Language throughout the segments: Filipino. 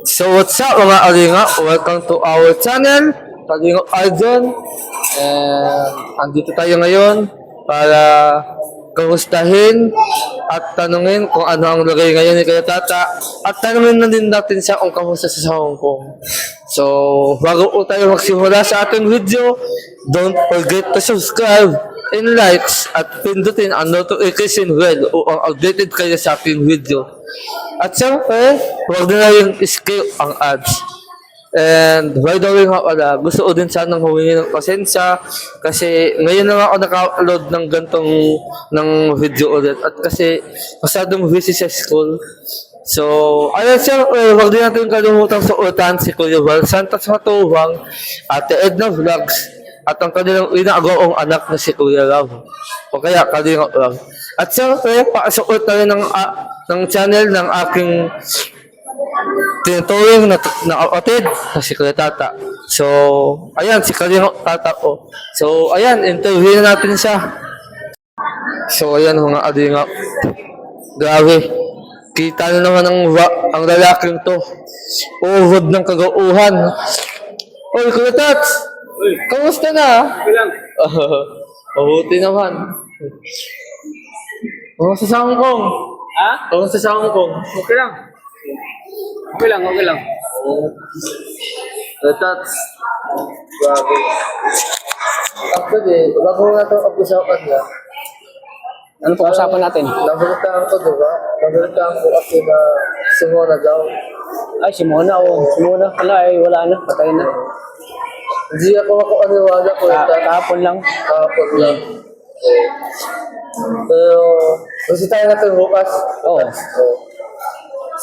So what's up mga Kalinga? Welcome to our channel, Kalinga Arjun. And andito tayo ngayon para kamustahin at tanungin kung ano ang lagay ngayon ni Kuya Tata. At tanungin na din natin siya kung kamusta siya sa Hong Kong. So bago po tayo magsimula sa ating video, don't forget to subscribe and likes at pindutin ang notification bell upang updated kayo sa ating video. At syempre, huwag na yung skip ang ads. And by the way nga pala, gusto ko din sanang humingi ng pasensya kasi ngayon lang ako naka-upload ng gantong ng video ulit at kasi masyadong busy sa school. So, ayun syempre, huwag din natin kalimutang suotan si Kuya Val Santos Matubang, Ate Edna Vlogs, at ang kanilang inaagaong anak na si Kuya Love. O kaya, Kalinga Love. At syempre, pakasuot na rin ng channel ng aking tinuturing na kapatid na si Kuya Tata. So, ayan, si Kalinga Tata ko. So, ayan, interview na natin siya. So, ayan mga Kalinga. Grabe. Kita na naman ang lalaking to. Uhod ng kagauhan. Oy, Kuya Tats! Kamusta na? Okay lang. Mabuti naman. Kamusta sa Hong Kong? Ha? Kamusta sa Hong Kong? Okay lang. Okay lang, okay lang. Tats. Grabe. Actually, bago nga ito pag-usapan niya. Ano po usapan natin? Nabalitaan ko, diba? Nabalitaan ko kasi na Simona daw. Ay, si Mona. Oh. Si Mona. Wala na. Patay na. Hindi ako makakaniwala ko ito. Kahapon lang. Kahapon lang. Pero, bisitahin natin bukas. Oo.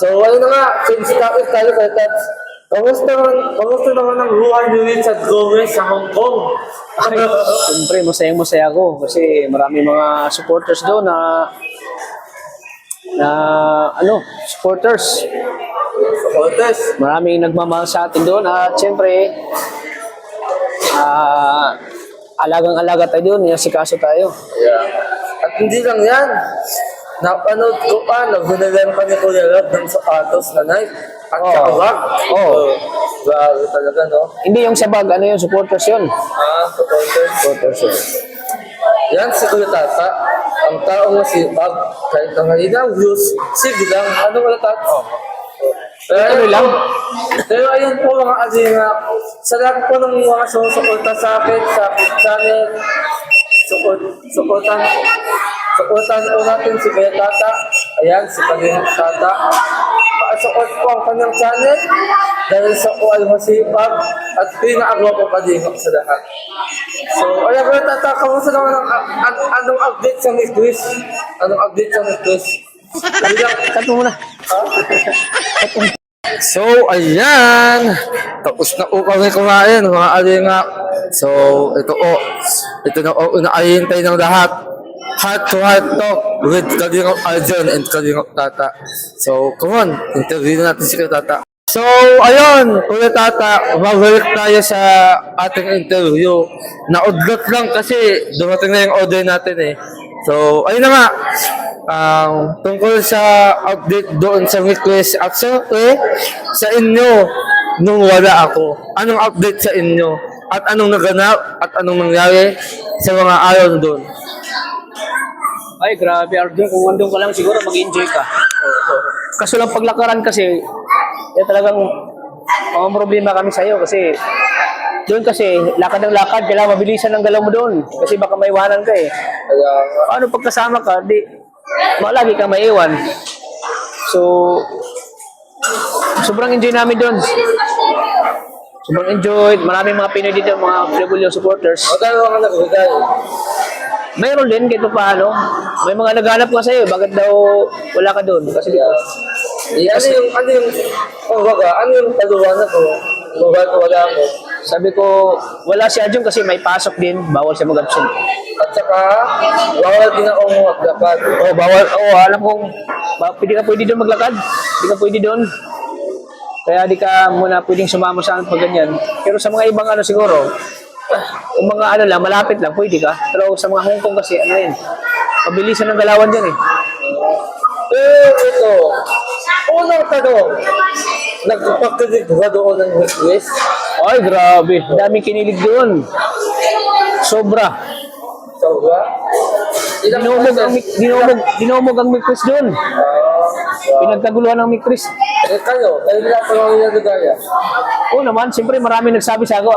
So, ano na nga, change topic tayo kay Tats. Kamusta naman ang buhay ni Richard Gomez sa Hong Kong? Ay, siyempre, masayang-masaya ako kasi marami mga supporters doon supporters. Supporters. Maraming nagmamahal sa atin doon at siyempre, alagang-alaga tayo doon, sikaso tayo. Yeah. At hindi lang yan. Napanood ko pa, nagunalan pa ni Kuya Rob ng sapatos na Nike. At Oo. saka bag. Oo. Grabe talaga, no? Hindi yung sa bag, supporters yun. Supporters. Supporters yun. Yan si Kuya Tata. Ang taong masipag. Kahit ang halina, views, sige lang. Ano wala Tata? Tuloy lang. Pero ayun po mga Adina, sa lahat po ng mga sumusuporta sa akin, sa aking channel, suportan po natin si Kuya Tata. Ayan, si Kalinga Tata. Pakasupport po ang kanyang channel dahil sa po ay masipag at pinakagawa po Kalinga sa lahat. So, ayan Kuya Tata, kamusta naman anong update sa Miss Chris? Anong update sa Miss Chris? Cut mo muna. So, ayan. Tapos na po kami kumain, mga Kalinga. So, ito na po inaayintay ng lahat. Heart to heart talk with Kalinga Arjun and Kalinga Tata. So, come on, interview na natin si Kuya Tata. So, ayun, Kuya Tata, mabalik tayo sa ating interview. Naudlot lang kasi dumating na yung order natin eh. So, ayun na nga. Tungkol sa update doon sa request at sa inyo nung wala ako. Anong update sa inyo? At anong naganap? At anong nangyari sa mga araw doon? Ay, grabe, Arjun. Kung andun ka lang, siguro mag-enjoy ka. Kaso lang paglakaran kasi, talagang mga problema kami sa'yo kasi doon kasi, lakad ng lakad, kailangan mabilisan ng galaw mo doon. Kasi baka maiwanan ka eh. Kaya, Paano pagkasama ka, lagi kang maiwan. So, sobrang enjoy namin doon. Sobrang enjoy. Maraming mga Pinoy dito, mga PW supporters. magkano ka nagbigay? Mayroon din kahit paano. May mga naghanap nga sa'yo. Bakit daw wala ka doon? Kasi Ano yung taluhan ko? Bakit wala ako? sabi ko, wala si Arjun kasi may pasok din. Bawal siya mag-absent. At saka, bawal din ako maglakad. Oh, bawal. Oh, alam kong pwede doon maglakad. Hindi ka pwede doon. Kaya di ka muna pwedeng sumama sa pag ganyan. Pero sa mga ibang siguro, kung mga malapit lang, pwede ka. Pero sa mga Hong Kong kasi, pabilisan ng galawan dyan eh. Ito, unang tanong, Nagpapakilig ba doon ng request? Ay, grabe. Daming kinilig doon. Sobra. Sobra? Ilang Dinumog ang Mikris doon. Pinagkaguluhan ng Mikris. Kayo nila pa lang yung nagaya. Oo naman, siyempre marami nagsabi sa ako.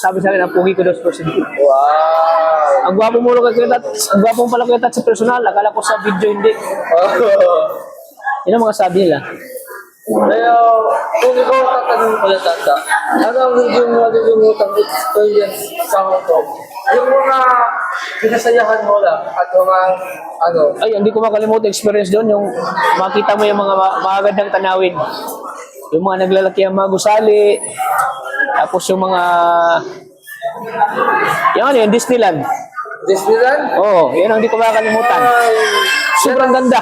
Sabi sa akin, ang pugi ko daw sa personal. Wow! Ang gwapo mo lang kita, ang gwapo mo pala kita sa personal. Akala ko sa video hindi. Yun ang mga sabi nila. Kaya, kung ikaw tatanong ko lang tata, ano ang hindi mo malilimutan experience sa Hong Kong? Yung mga pinasayahan mo lang at mga ano, Ay, hindi ko makalimutan experience doon. Yung makita mo yung mga magagandang tanawin. Yung mga naglalaki ang mga gusali. Tapos yung mga... Yung ano yun, Disneyland. Disneyland? Oo, yun ang hindi ko makakalimutan. Ay, Sobrang ganda.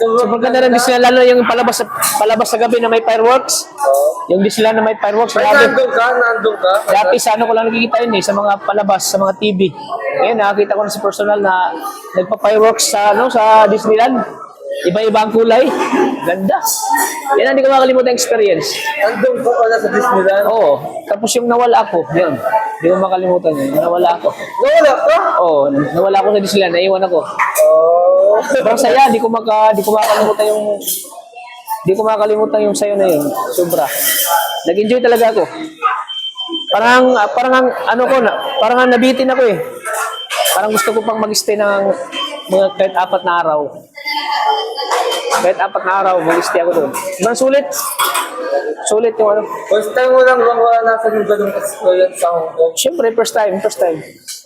Sobrang ganda ng Disneyland. Lalo yung palabas sa gabi na may fireworks. Yung Disneyland na may fireworks. Ay, Grabe. nandun ka? Dati sa ano ko lang nakikita yun sa mga palabas, sa mga TV. Ngayon nakakita ko na sa personal na nagpa-fireworks sa Disneyland. Iba-iba ang kulay. Ganda. Yan ang hindi ko makalimutan experience. Nandun ka pala sa Disneyland? Oo. Tapos yung nawala ako, yun. Hindi ko makalimutan yun. Nawala ako. Nawala ka? Oo, nawala ako sa Disneyland. Naiwan ako. Oh. Sobrang saya. Hindi ko makalimutan yung sayo na yun. Sobra. Nag-enjoy talaga ako. Parang parang nabitin ako eh. Parang gusto ko pang mag-stay ng mga kahit 4 na araw. Kahit 4 na araw, mag-stay ako doon. Ibang sulit. Sulit yung ano. First time mo lang bang wala nasa yung ganung experience sa Hong Kong? Siyempre, first time.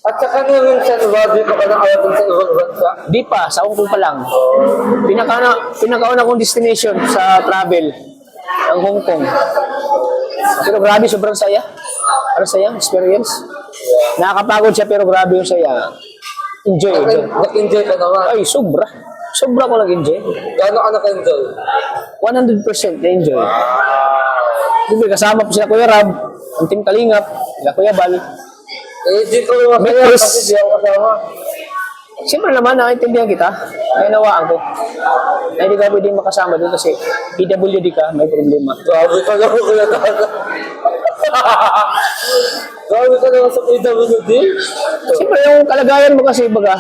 At saka nung sa Robbie ka pa ng alam sa ibang bansa? Di pa, sa Hong Kong pa lang. Pinakauna kong destination sa travel, ang Hong Kong. Pero grabe, sobrang saya. Ano saya? Experience. Nakakapagod siya, pero grabe yung saya. Enjoy. Nag-enjoy ka naman. Ay, sobra. Sobra ko nag-enjoy. Gano'n ka nag-enjoy? 100% na-enjoy. Siyempre, kasama po sila Kuya Rab, ang Team Kalingap, sila Kuya Bal. Di ko naman kaya Chris. kasi di ako kasama. Siyempre naman, nakaintindihan kita. Ay, nawaan ko. Na hindi ka pwedeng makasama doon kasi PWD ka, may problema. Grabe ka naman kaya tata. Grabe ka naman sa PWD. Siyempre, yung kalagayan mo kasi, baka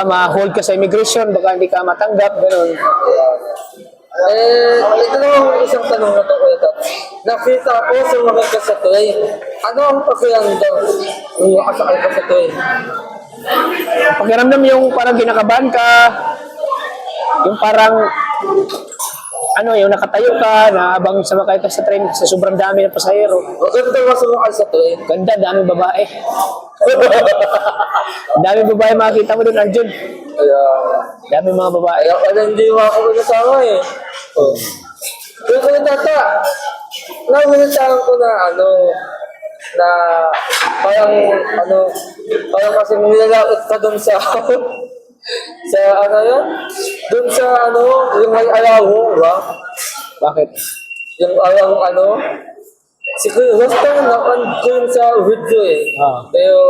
ma-hold ka sa immigration, baka hindi ka matanggap, gano'n. Ito naman isang tanong na to kuya Tat. Nakita ko sa mga ka sa train. Ano ang pakiramdam nung makasakay ka sa train? Pakiramdam yung parang kinakabahan ka, yung parang, yung nakatayo ka, na habang sumakay ka sa train, sa sobrang dami ng pasahero. Maganda ba sumakay sa train? Ganda, daming babae. Daming babae makikita mo doon, Arjun. Kaya, Daming mga babae. pala hindi mo ako kasama eh. Pero kuya Tata, naminitahan ko na na parang kasi nilalakit ka dun sa dun sa yung may alawo, ba? Bakit? Yung siguro basta ko yun sa video eh. Pero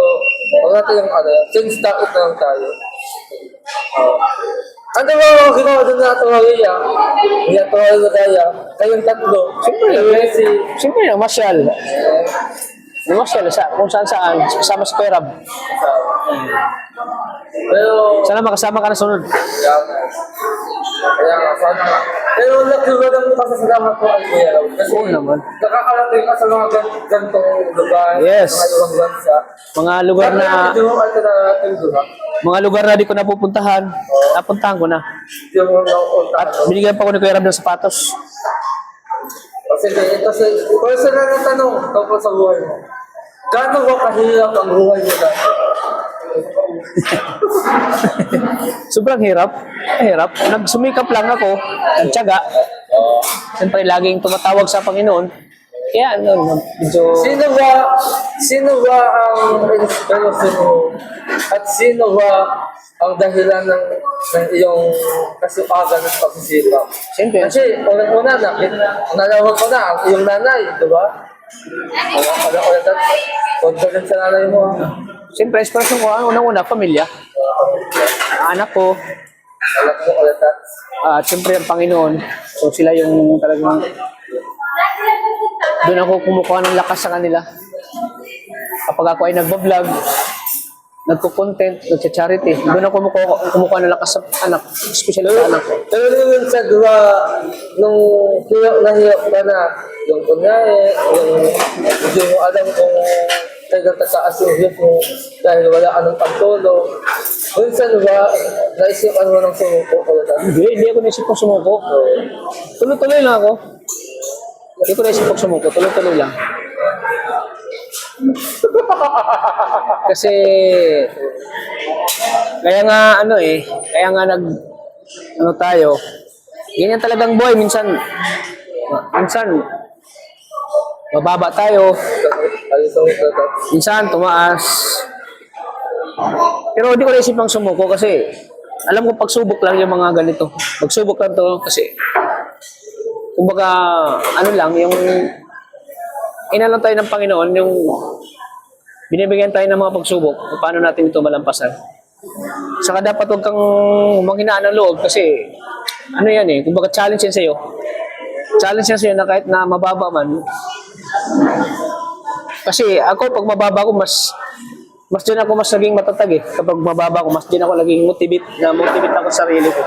wala tayong change topic na lang tayo. Ano ba ang ginawa doon na Torreya? Hindi na Torreya na kaya. Kayong tatlo. Siyempre, namasyal. Namasyal kung saan, kasama sa Kuya Rab. Pero, Sana makasama ka na sunod. kaya nga, sana nga. Pero nakiba ng pasasalamat ko ay Kuya Raul. Kasi Oo naman. nakakarating ka sa mga gantong lugar, Yes. mga ibang bansa. Mga lugar na, Mga mga lugar na di ko napupuntahan, napuntahan ko na. yung naunta. At binigyan pa ko ni Kuya Rab ng sapatos. Kasi ito sa personal na tanong tungkol sa buhay mo. Gaano ba kahirap ang buhay mo dati? Sobrang hirap. Hirap. Nagsumikap lang ako, nagtyaga. Siyempre, laging tumatawag sa Panginoon. Kaya, medyo... Sino ba ang inspiration mo? At sino ba ang dahilan ng iyong kasipagan at pagsisikap? Siyempre, Kasi unang-una, nalawag ko na ang iyong nanay, di ba? Confident sa nanay mo. siyempre, inspiration ko, unang-una, pamilya. Anak ko, Alam mo ulit at At siyempre ang Panginoon, so sila yung talagang doon ako kumukuha ng lakas sa kanila. Kapag ako ay nagbablog, nagko-content, nagcha-charity, doon ako kumukuha ng lakas sa anak, especially sa anak ko. pero yun sa gawa nung hirap ka na yung kunyari, yung hindi mo alam kung talagang tataas yung hit mo dahil wala ka ng pagtulong. Minsan ba, naisipan mo ng sumuko ulit at Hindi ako naisip kong sumuko. Tuloy-tuloy lang ako. Hindi ko naisip kong sumuko, tuloy-tuloy lang. Kasi, kaya nga kaya nga tayo, ganyan talagang buhay, minsan, mababa tayo, minsan tumaas. Pero hindi ko naisip ang sumuko kasi alam ko pagsubok lang yung mga ganito. Pagsubok lang to kasi kumbaga yung inalang tayo ng Panginoon yung binibigyan tayo ng mga pagsubok kung paano natin ito malampasan. Saka dapat huwag kang manghinaan ng loob kasi kumbaga challenge yan sa'yo. Challenge yan sa'yo na kahit na mababa man. Kasi ako pag mababa ako mas din ako mas naging matatag eh. Kapag mababa ako, mas din ako naging motivate ako sa sarili ko.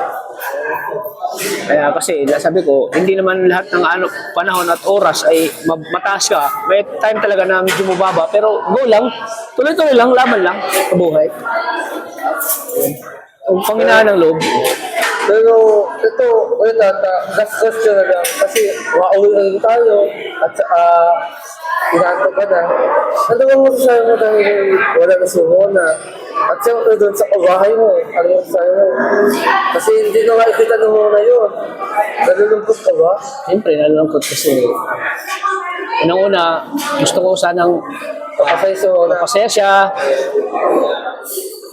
Kaya kasi, sabi ko, hindi naman lahat ng panahon at oras ay mataas ka. May time talaga na medyo mababa. Pero go lang, tuloy-tuloy lang, laban lang sa buhay. Ang Panginoon ng loob. pero ito, last question na lang kasi mauwi na tayo at inaantok ka na. Ano bang masasabi mo dahil wala na si Mona? At siyempre doon sa kabahay mo, ano masasabi mo? Kasi hindi na makikita ng Mona yun. Nalulungkot ka ba? Siyempre, nalulungkot kasi unang-una, gusto ko sanang Makasay si Mona. mapasaya siya.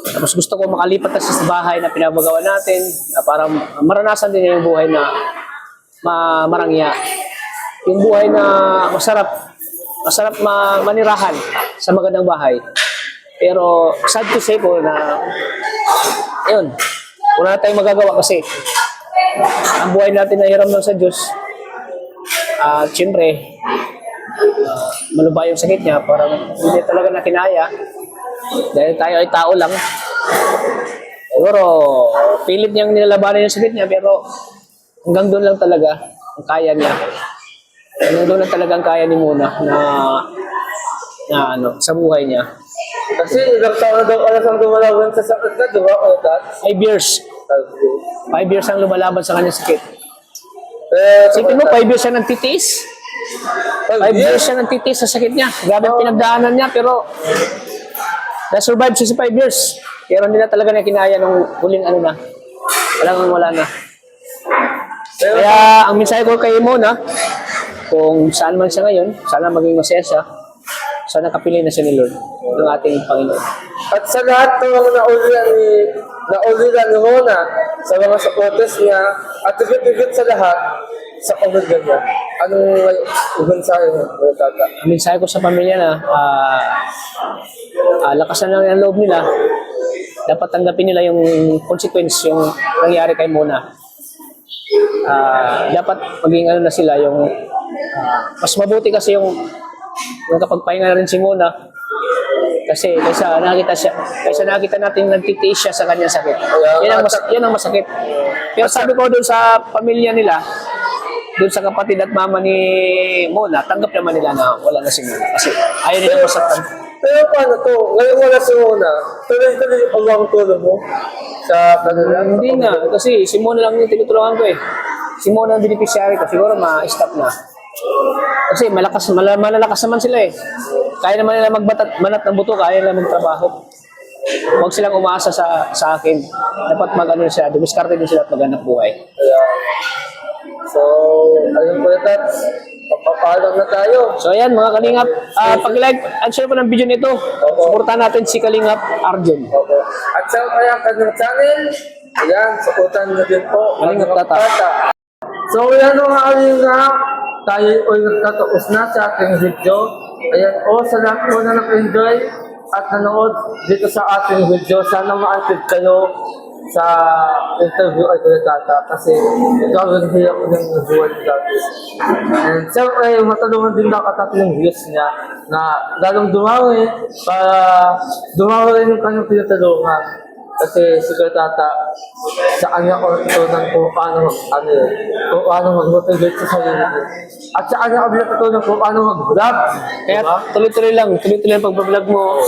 Tapos gusto ko makalipat na siya sa bahay na pinapagawa natin para maranasan din niya yung buhay na marangya. Yung buhay na masarap manirahan sa magandang bahay. Pero sad to say po na yun, wala na tayong magagawa kasi ang buhay natin na hiram lang sa Diyos. At siyempre, malubha yung sakit niya, parang hindi talaga na kinaya. Dahil tayo ay tao lang. Siguro, pilit niyang nilalabanan yung sakit niya, pero hanggang doon lang talaga ang kaya niya. Hanggang doon lang talaga ang kaya ni Mona na sa buhay niya. Kasi ilang taon na daw alasang lumalaban sa sakit na, di ba? 5 years. 5 years ang lumalaban sa kanyang sakit. Eh, Sipin mo, 5 years siya nagtitiis. 5 years siya nagtitiis sa sakit niya. Grabe ang pinagdaanan niya, pero na-survive siya sa 5 years. Pero hindi na talaga niya kinaya nung huling wala na. Kaya ang mensahe ko kay Mona, kung saan man siya ngayon, sana maging masaya siya. Sana kapili na siya ni Lord, ng ating Panginoon. At sa lahat ng mga naulilan ni Mona, sa mga supporters niya, at higit-higit sa lahat, sa pamilya niya, anong mensahe mo? Ang mensahe ko sa pamilya na lakasan lang ang loob nila. Dapat tanggapin nila yung consequence, yung nangyari kay Mona. Dapat maging na sila yung mas mabuti kasi yung kapagpahinga na rin si Mona kasi kaysa nakita natin nagtitiis siya sa kanyang sakit. Yan ang masakit. Pero sabi ko doon sa pamilya nila, doon sa kapatid at mama ni Mona, tanggap naman nila na wala na si Mona kasi ayaw nila masaktan. Pero paano to? Ngayon wala si Mona, tuloy-tuloy yung pagmamutulong mo sa kanila? Hindi na, kasi si Mona lang yung tinutulungan ko eh. Si Mona ang beneficiary ko, siguro ma-stop na. Kasi malalakas naman sila eh. Kaya naman nila manat ng buto, kaya nila magtrabaho. Huwag silang umaasa sa akin. Dapat siya, dumiskarte din sila at maghanap buhay. So, ayun po ito. Papapaalam na tayo. So ayan mga Kalingap, pag-like at share po ng video nito. Suportahan natin si Kalingap Arjun. Okay. At sa kaya kanyang channel, ayan, suportahan nyo din po. Kalingap Tata. So, yan mga Kalingap. Tayo ay nagtatapos na sa ating video. Ayan po, sa lahat po na nag-enjoy at nanood dito sa ating video. Sana ma-active kayo sa interview ay Kuya Tata kasi gawin niya ako ng buwan dati. And siyempre, matulungan din nakatap yung views niya na lalong dumami para dumami rin yung kanyang pinatulungan. Kasi si Kuya Tata, sa kanya ko natutunan kung paano kung paano mag-motivate sa sarili niya. At sa kanya ko natutunan kung paano mag-vlog. Kaya Diba? tuloy-tuloy lang ang pag-vlog mo.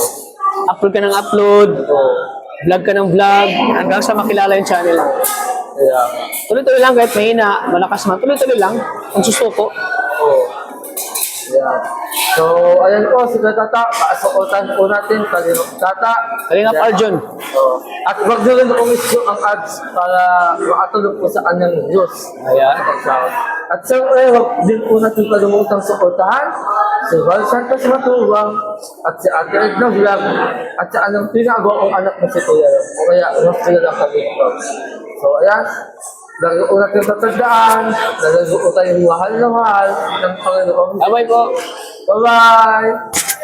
Upload ka ng upload, Oo. vlog ka ng vlog, hanggang sa makilala yung channel mo. Kaya, Tuloy-tuloy lang kahit mahina, malakas man. Tuloy-tuloy lang. Ang susuko. oo. Yeah. So, ayan po, si Kuya Tata, paasukotan po natin, Kalingap Tata. Kalingap Arjun. Oo. At wag nyo rin umisyo ang ads para makatulog po sa kanyang views. Ayan. At siyempre, wag din po natin kalimutang suportahan si Val Santos Matuwang at si Ate Edna Vlog at sa anong pinagawa ang anak mo si Kuya Ram. O kaya, mas sila lang kami ito. So, ayan. Lagi po natin tatandaan, lagi po tayong mahal na mahal ng Panginoon. Bye-bye po. Bye-bye!